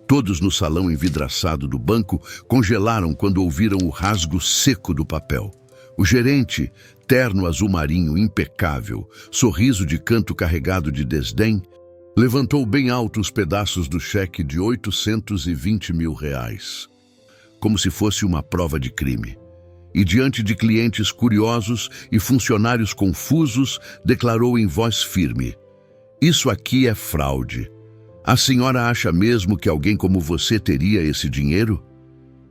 Todos no salão envidraçado do banco congelaram quando ouviram o rasgo seco do papel. O gerente, terno azul marinho impecável, sorriso de canto carregado de desdém, levantou bem alto os pedaços do cheque de R$820 mil, como se fosse uma prova de crime. E diante de clientes curiosos e funcionários confusos, declarou em voz firme: "Isso aqui é fraude. A senhora acha mesmo que alguém como você teria esse dinheiro?"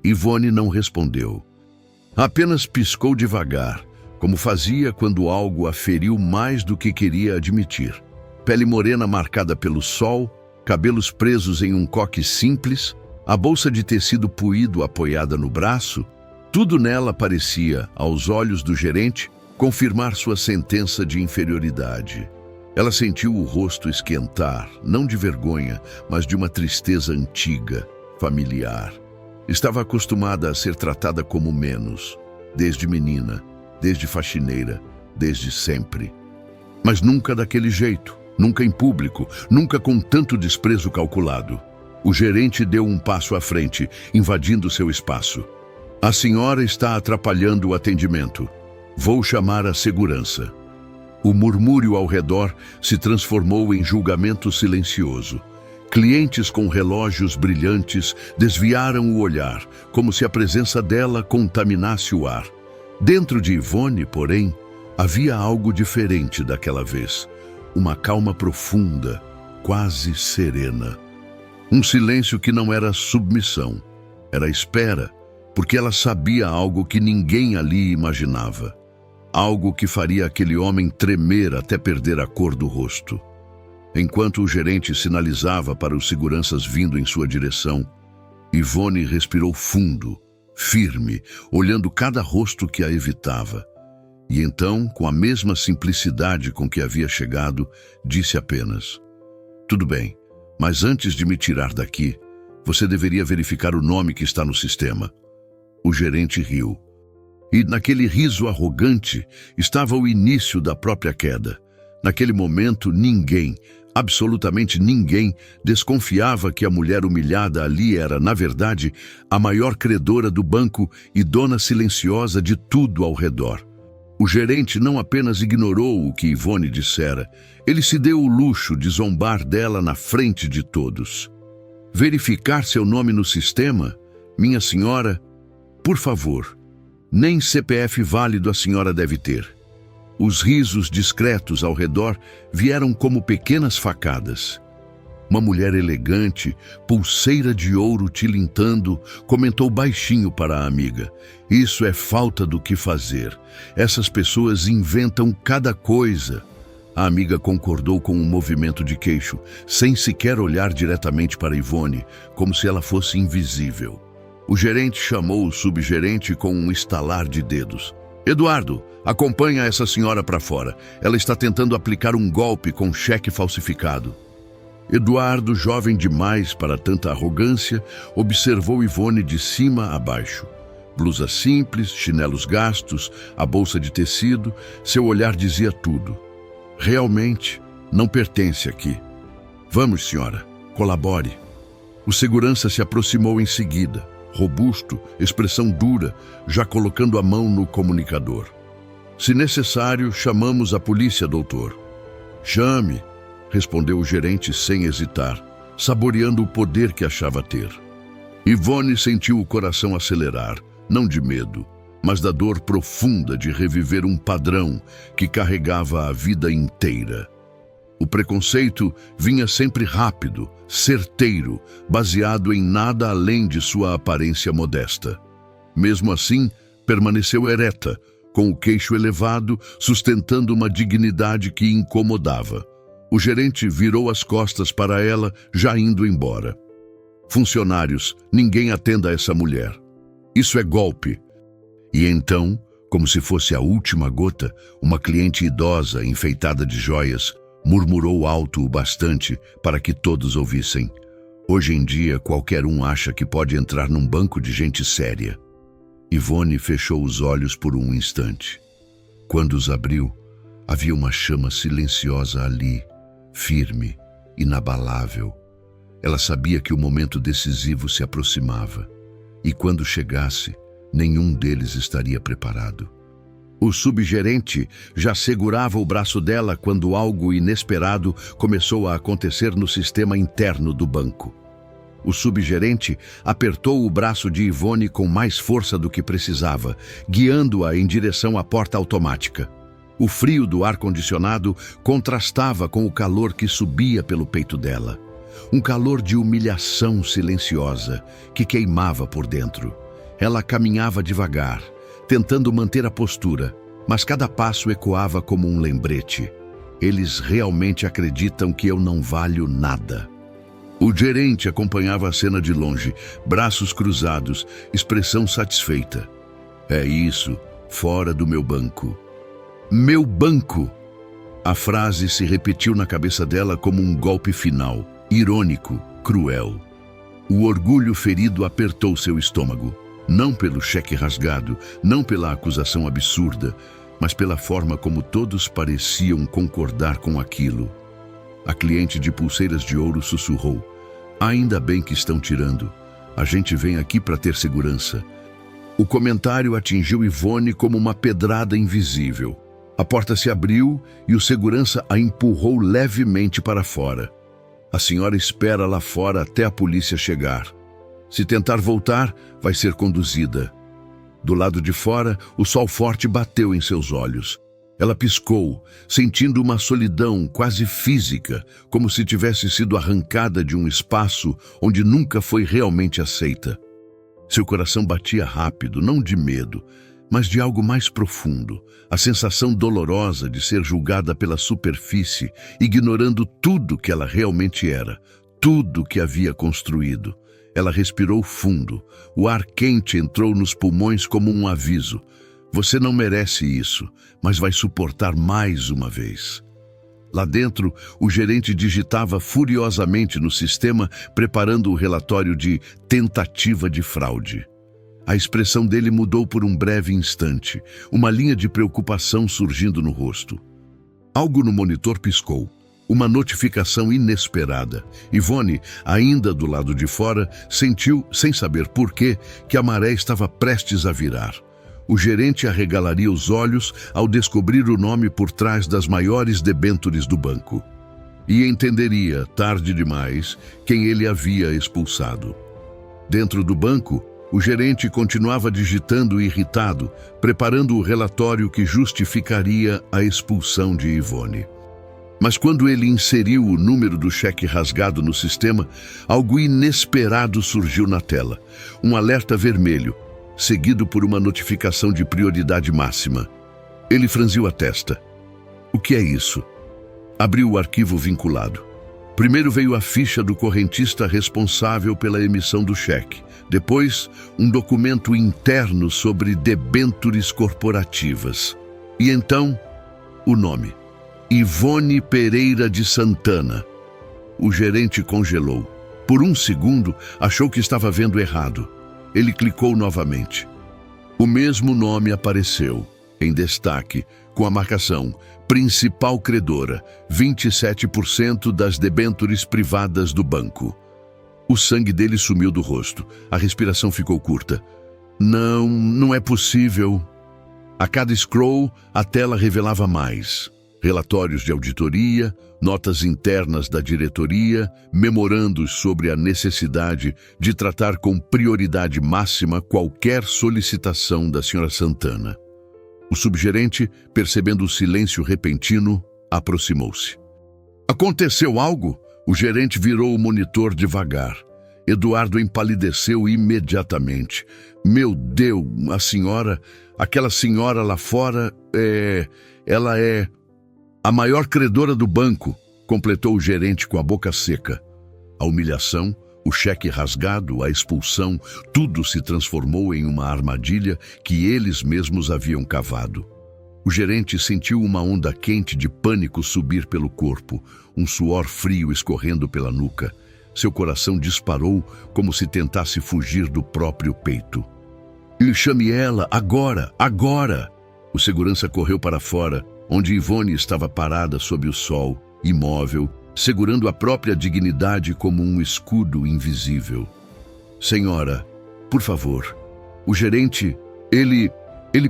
Ivone não respondeu. Apenas piscou devagar, como fazia quando algo a feriu mais do que queria admitir. Pele morena marcada pelo sol, cabelos presos em um coque simples, a bolsa de tecido puído apoiada no braço, tudo nela parecia, aos olhos do gerente, confirmar sua sentença de inferioridade. Ela sentiu o rosto esquentar, não de vergonha, mas de uma tristeza antiga, familiar. Estava acostumada a ser tratada como menos, desde menina, desde faxineira, desde sempre. Mas nunca daquele jeito, nunca em público, nunca com tanto desprezo calculado. O gerente deu um passo à frente, invadindo seu espaço. "A senhora está atrapalhando o atendimento. Vou chamar a segurança." O murmúrio ao redor se transformou em julgamento silencioso. Clientes com relógios brilhantes desviaram o olhar, como se a presença dela contaminasse o ar. Dentro de Ivone, porém, havia algo diferente daquela vez. Uma calma profunda, quase serena. Um silêncio que não era submissão, era espera, porque ela sabia algo que ninguém ali imaginava. Algo que faria aquele homem tremer até perder a cor do rosto. Enquanto o gerente sinalizava para os seguranças vindo em sua direção, Ivone respirou fundo, firme, olhando cada rosto que a evitava. E então, com a mesma simplicidade com que havia chegado, disse apenas: "Tudo bem, mas antes de me tirar daqui, você deveria verificar o nome que está no sistema." O gerente riu. E naquele riso arrogante estava o início da própria queda. Naquele momento, ninguém, absolutamente ninguém, desconfiava que a mulher humilhada ali era, na verdade, a maior credora do banco e dona silenciosa de tudo ao redor. O gerente não apenas ignorou o que Ivone dissera, ele se deu o luxo de zombar dela na frente de todos. "Verificar seu nome no sistema? Minha senhora, por favor, nem CPF válido a senhora deve ter." Os risos discretos ao redor vieram como pequenas facadas. Uma mulher elegante, pulseira de ouro tilintando, comentou baixinho para a amiga: "Isso é falta do que fazer. Essas pessoas inventam cada coisa." A amiga concordou com um movimento de queixo, sem sequer olhar diretamente para Ivone, como se ela fosse invisível. O gerente chamou o subgerente com um estalar de dedos. "Eduardo, acompanha essa senhora para fora. Ela está tentando aplicar um golpe com cheque falsificado." Eduardo, jovem demais para tanta arrogância, observou Ivone de cima a baixo. Blusa simples, chinelos gastos, a bolsa de tecido, seu olhar dizia tudo. "Realmente, não pertence aqui." "Vamos, senhora, colabore." O segurança se aproximou em seguida, robusto, expressão dura, já colocando a mão no comunicador. "Se necessário, chamamos a polícia, doutor." "Chame", respondeu o gerente sem hesitar, saboreando o poder que achava ter. Ivone sentiu o coração acelerar, não de medo, mas da dor profunda de reviver um padrão que carregava a vida inteira. O preconceito vinha sempre rápido, certeiro, baseado em nada além de sua aparência modesta. Mesmo assim, permaneceu ereta, com o queixo elevado, sustentando uma dignidade que incomodava. O gerente virou as costas para ela, já indo embora. "Funcionários, ninguém atenda a essa mulher. Isso é golpe." E então, como se fosse a última gota, uma cliente idosa, enfeitada de joias, murmurou alto o bastante para que todos ouvissem: "Hoje em dia, qualquer um acha que pode entrar num banco de gente séria." Ivone fechou os olhos por um instante. Quando os abriu, havia uma chama silenciosa ali, firme, inabalável. Ela sabia que o momento decisivo se aproximava, e quando chegasse, nenhum deles estaria preparado. O subgerente já segurava o braço dela quando algo inesperado começou a acontecer no sistema interno do banco. O subgerente apertou o braço de Yvonne com mais força do que precisava, guiando-a em direção à porta automática. O frio do ar-condicionado contrastava com o calor que subia pelo peito dela. Um calor de humilhação silenciosa que queimava por dentro. Ela caminhava devagar, tentando manter a postura, mas cada passo ecoava como um lembrete. Eles realmente acreditam que eu não valho nada. O gerente acompanhava a cena de longe, braços cruzados, expressão satisfeita. É isso, fora do meu banco. Meu banco! A frase se repetiu na cabeça dela como um golpe final, irônico, cruel. O orgulho ferido apertou seu estômago. Não pelo cheque rasgado, não pela acusação absurda, mas pela forma como todos pareciam concordar com aquilo. A cliente de pulseiras de ouro sussurrou: ainda bem que estão tirando. A gente vem aqui para ter segurança. O comentário atingiu Yvonne como uma pedrada invisível. A porta se abriu e o segurança a empurrou levemente para fora. A senhora espera lá fora até a polícia chegar. Se tentar voltar, vai ser conduzida. Do lado de fora, o sol forte bateu em seus olhos. Ela piscou, sentindo uma solidão quase física, como se tivesse sido arrancada de um espaço onde nunca foi realmente aceita. Seu coração batia rápido, não de medo, mas de algo mais profundo, a sensação dolorosa de ser julgada pela superfície, ignorando tudo que ela realmente era, tudo que havia construído. Ela respirou fundo. O ar quente entrou nos pulmões como um aviso. Você não merece isso, mas vai suportar mais uma vez. Lá dentro, o gerente digitava furiosamente no sistema, preparando o relatório de tentativa de fraude. A expressão dele mudou por um breve instante, uma linha de preocupação surgindo no rosto. Algo no monitor piscou. Uma notificação inesperada. Yvonne, ainda do lado de fora, sentiu, sem saber porquê, que a maré estava prestes a virar. O gerente arregalaria os olhos ao descobrir o nome por trás das maiores debêntures do banco. E entenderia, tarde demais, quem ele havia expulsado. Dentro do banco, o gerente continuava digitando irritado, preparando o relatório que justificaria a expulsão de Yvonne. Mas quando ele inseriu o número do cheque rasgado no sistema, algo inesperado surgiu na tela. Um alerta vermelho, seguido por uma notificação de prioridade máxima. Ele franziu a testa. O que é isso? Abriu o arquivo vinculado. Primeiro veio a ficha do correntista responsável pela emissão do cheque. Depois, um documento interno sobre debêntures corporativas. E então, o nome. Yvonne Pereira de Santana. O gerente congelou. Por um segundo, achou que estava vendo errado. Ele clicou novamente. O mesmo nome apareceu, em destaque, com a marcação Principal Credora, 27% das debêntures privadas do banco. O sangue dele sumiu do rosto. A respiração ficou curta. Não é possível. A cada scroll, a tela revelava mais. Relatórios de auditoria, notas internas da diretoria, memorandos sobre a necessidade de tratar com prioridade máxima qualquer solicitação da senhora Santana. O subgerente, percebendo o silêncio repentino, aproximou-se. Aconteceu algo? O gerente virou o monitor devagar. Eduardo empalideceu imediatamente. Meu Deus, aquela senhora lá fora ela é a maior credora do banco, completou o gerente com a boca seca. A humilhação, o cheque rasgado, a expulsão, tudo se transformou em uma armadilha que eles mesmos haviam cavado. O gerente sentiu uma onda quente de pânico subir pelo corpo, um suor frio escorrendo pela nuca. Seu coração disparou como se tentasse fugir do próprio peito. Chame ela, agora, agora! O segurança correu para fora, onde Yvonne estava parada sob o sol, imóvel, segurando a própria dignidade como um escudo invisível. Senhora, por favor, o gerente, ele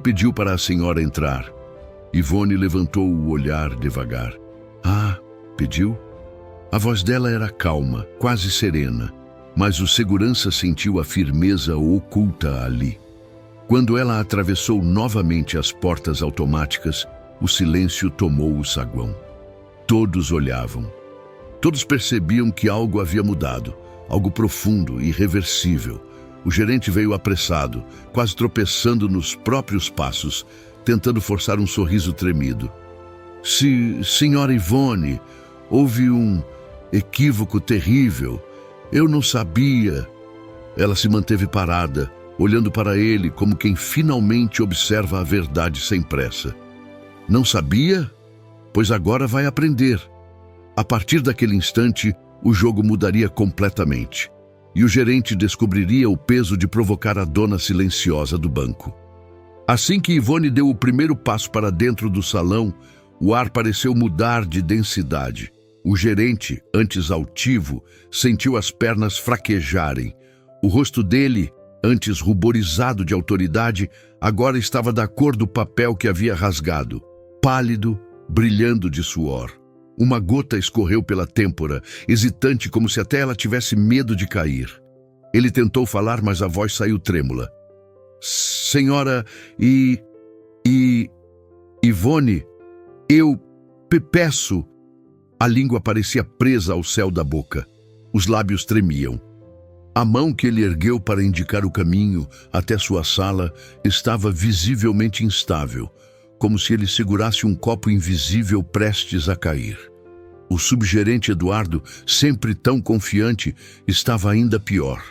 pediu para a senhora entrar. Ivone levantou o olhar devagar. Ah, pediu? A voz dela era calma, quase serena, mas o segurança sentiu a firmeza oculta ali. Quando ela atravessou novamente as portas automáticas, o silêncio tomou o saguão. Todos olhavam. Todos percebiam que algo havia mudado, algo profundo e irreversível. O gerente veio apressado, quase tropeçando nos próprios passos, tentando forçar um sorriso tremido. Senhora Ivone, houve um equívoco terrível. Eu não sabia. Ela se manteve parada, olhando para ele como quem finalmente observa a verdade sem pressa. Não sabia? Pois agora vai aprender. A partir daquele instante, o jogo mudaria completamente. E o gerente descobriria o peso de provocar a dona silenciosa do banco. Assim que Ivone deu o primeiro passo para dentro do salão, o ar pareceu mudar de densidade. O gerente, antes altivo, sentiu as pernas fraquejarem. O rosto dele, antes ruborizado de autoridade, agora estava da cor do papel que havia rasgado, pálido, brilhando de suor. Uma gota escorreu pela têmpora, hesitante como se até ela tivesse medo de cair. Ele tentou falar, mas a voz saiu trêmula. Senhora Ivone, eu peço... A língua parecia presa ao céu da boca. Os lábios tremiam. A mão que ele ergueu para indicar o caminho até sua sala estava visivelmente instável, como se ele segurasse um copo invisível prestes a cair. O subgerente Eduardo, sempre tão confiante, estava ainda pior.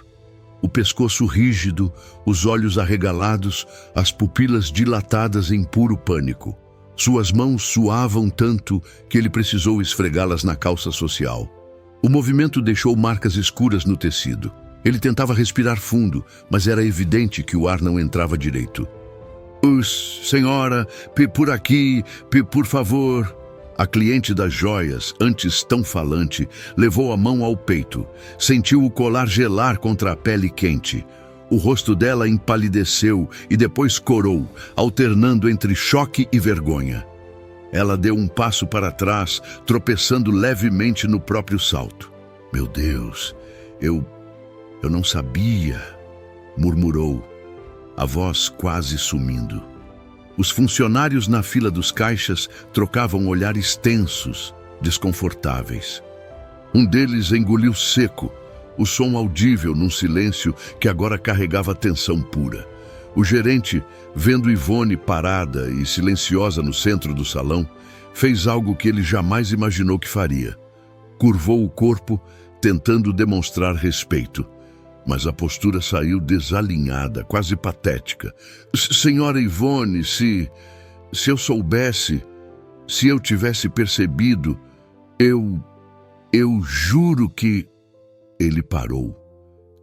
O pescoço rígido, os olhos arregalados, as pupilas dilatadas em puro pânico. Suas mãos suavam tanto que ele precisou esfregá-las na calça social. O movimento deixou marcas escuras no tecido. Ele tentava respirar fundo, mas era evidente que o ar não entrava direito. Senhora, por aqui, por favor. A cliente das joias, antes tão falante, levou a mão ao peito. Sentiu o colar gelar contra a pele quente. O rosto dela empalideceu e depois corou, alternando entre choque e vergonha. Ela deu um passo para trás, tropeçando levemente no próprio salto. Meu Deus, eu não sabia, murmurou, a voz quase sumindo. Os funcionários na fila dos caixas trocavam olhares tensos, desconfortáveis. Um deles engoliu seco, o som audível num silêncio que agora carregava tensão pura. O gerente, vendo Ivone parada e silenciosa no centro do salão, fez algo que ele jamais imaginou que faria. Curvou o corpo, tentando demonstrar respeito. Mas a postura saiu desalinhada, quase patética. Senhora Ivone, se eu soubesse, se eu tivesse percebido, eu juro que... Ele parou.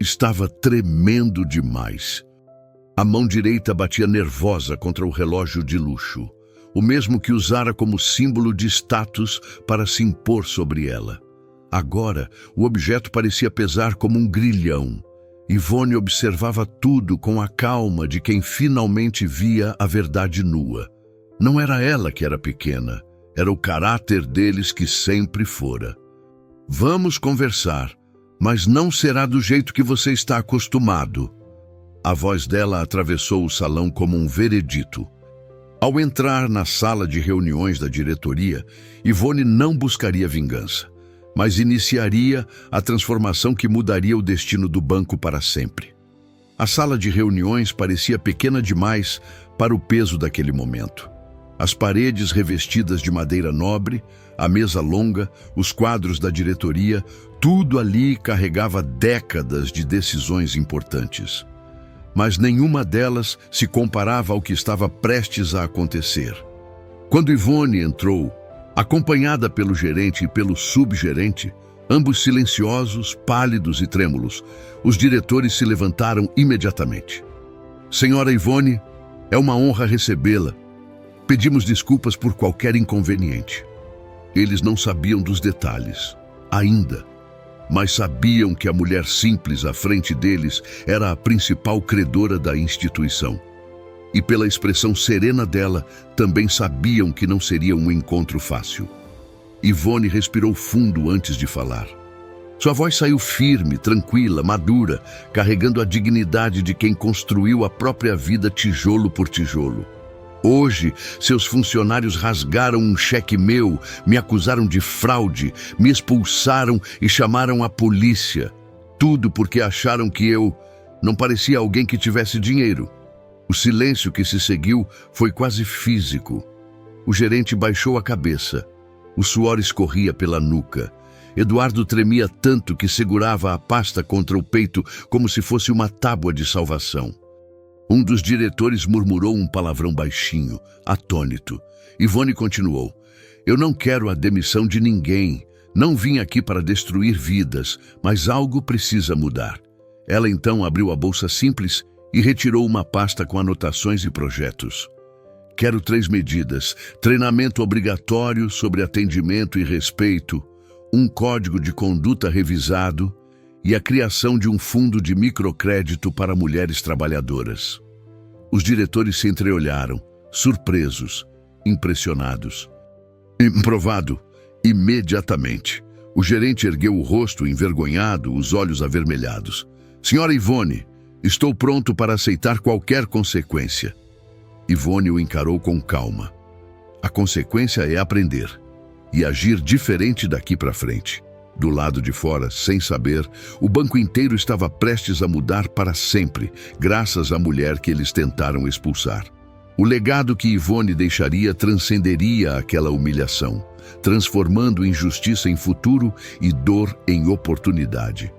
Estava tremendo demais. A mão direita batia nervosa contra o relógio de luxo, o mesmo que usara como símbolo de status para se impor sobre ela. Agora, o objeto parecia pesar como um grilhão. Ivone observava tudo com a calma de quem finalmente via a verdade nua. Não era ela que era pequena, era o caráter deles que sempre fora. Vamos conversar, mas não será do jeito que você está acostumado. A voz dela atravessou o salão como um veredito. Ao entrar na sala de reuniões da diretoria, Ivone não buscaria vingança, mas iniciaria a transformação que mudaria o destino do banco para sempre. A sala de reuniões parecia pequena demais para o peso daquele momento. As paredes revestidas de madeira nobre, a mesa longa, os quadros da diretoria, tudo ali carregava décadas de decisões importantes. Mas nenhuma delas se comparava ao que estava prestes a acontecer. Quando Ivone entrou, acompanhada pelo gerente e pelo subgerente, ambos silenciosos, pálidos e trêmulos, os diretores se levantaram imediatamente. Senhora Ivone, é uma honra recebê-la. Pedimos desculpas por qualquer inconveniente. Eles não sabiam dos detalhes. ainda. Mas sabiam que a mulher simples à frente deles era a principal credora da instituição. E pela expressão serena dela, também sabiam que não seria um encontro fácil. Ivone respirou fundo antes de falar. Sua voz saiu firme, tranquila, madura, carregando a dignidade de quem construiu a própria vida tijolo por tijolo. Hoje, seus funcionários rasgaram um cheque meu, me acusaram de fraude, me expulsaram e chamaram a polícia. Tudo porque acharam que eu não parecia alguém que tivesse dinheiro. O silêncio que se seguiu foi quase físico. O gerente baixou a cabeça. O suor escorria pela nuca. Eduardo tremia tanto que segurava a pasta contra o peito como se fosse uma tábua de salvação. Um dos diretores murmurou um palavrão baixinho, atônito. Ivone continuou. Eu não quero a demissão de ninguém. Não vim aqui para destruir vidas, mas algo precisa mudar. Ela então abriu a bolsa simples e retirou uma pasta com anotações e projetos. Quero 3 medidas: treinamento obrigatório sobre atendimento e respeito, um código de conduta revisado e a criação de um fundo de microcrédito para mulheres trabalhadoras. Os diretores se entreolharam, surpresos, impressionados. Improvado, imediatamente. O gerente ergueu o rosto envergonhado, os olhos avermelhados. Senhora Ivone, estou pronto para aceitar qualquer consequência. Ivone o encarou com calma. A consequência é aprender e agir diferente daqui para frente. Do lado de fora, sem saber, o banco inteiro estava prestes a mudar para sempre, graças à mulher que eles tentaram expulsar. O legado que Ivone deixaria transcenderia aquela humilhação, transformando injustiça em futuro e dor em oportunidade.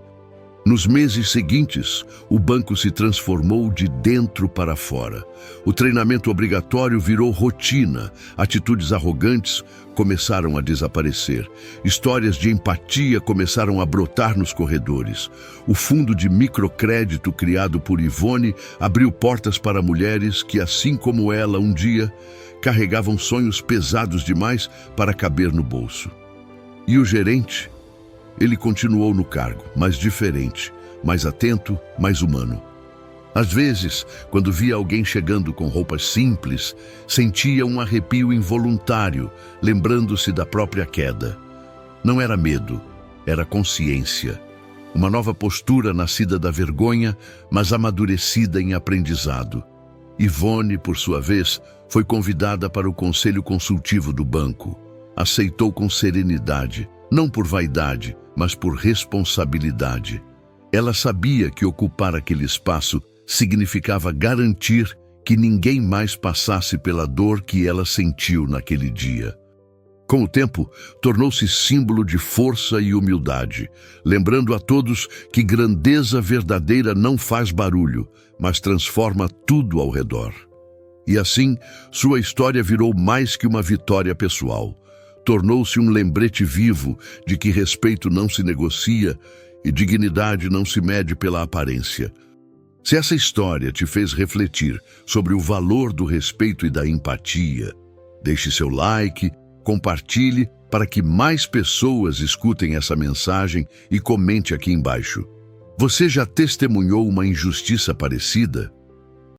Nos meses seguintes, o banco se transformou de dentro para fora. O treinamento obrigatório virou rotina, atitudes arrogantes começaram a desaparecer, histórias de empatia começaram a brotar nos corredores. O fundo de microcrédito criado por Ivone abriu portas para mulheres que, assim como ela um dia, carregavam sonhos pesados demais para caber no bolso. E o gerente? Ele continuou no cargo, mas diferente, mais atento, mais humano. Às vezes, quando via alguém chegando com roupas simples, sentia um arrepio involuntário, lembrando-se da própria queda. Não era medo, era consciência. Uma nova postura nascida da vergonha, mas amadurecida em aprendizado. Ivone, por sua vez, foi convidada para o conselho consultivo do banco. Aceitou com serenidade, não por vaidade, mas por responsabilidade. Ela sabia que ocupar aquele espaço significava garantir que ninguém mais passasse pela dor que ela sentiu naquele dia. Com o tempo, tornou-se símbolo de força e humildade, lembrando a todos que grandeza verdadeira não faz barulho, mas transforma tudo ao redor. E assim, sua história virou mais que uma vitória pessoal. Tornou-se um lembrete vivo de que respeito não se negocia e dignidade não se mede pela aparência. Se essa história te fez refletir sobre o valor do respeito e da empatia, deixe seu like, compartilhe para que mais pessoas escutem essa mensagem e comente aqui embaixo. Você já testemunhou uma injustiça parecida?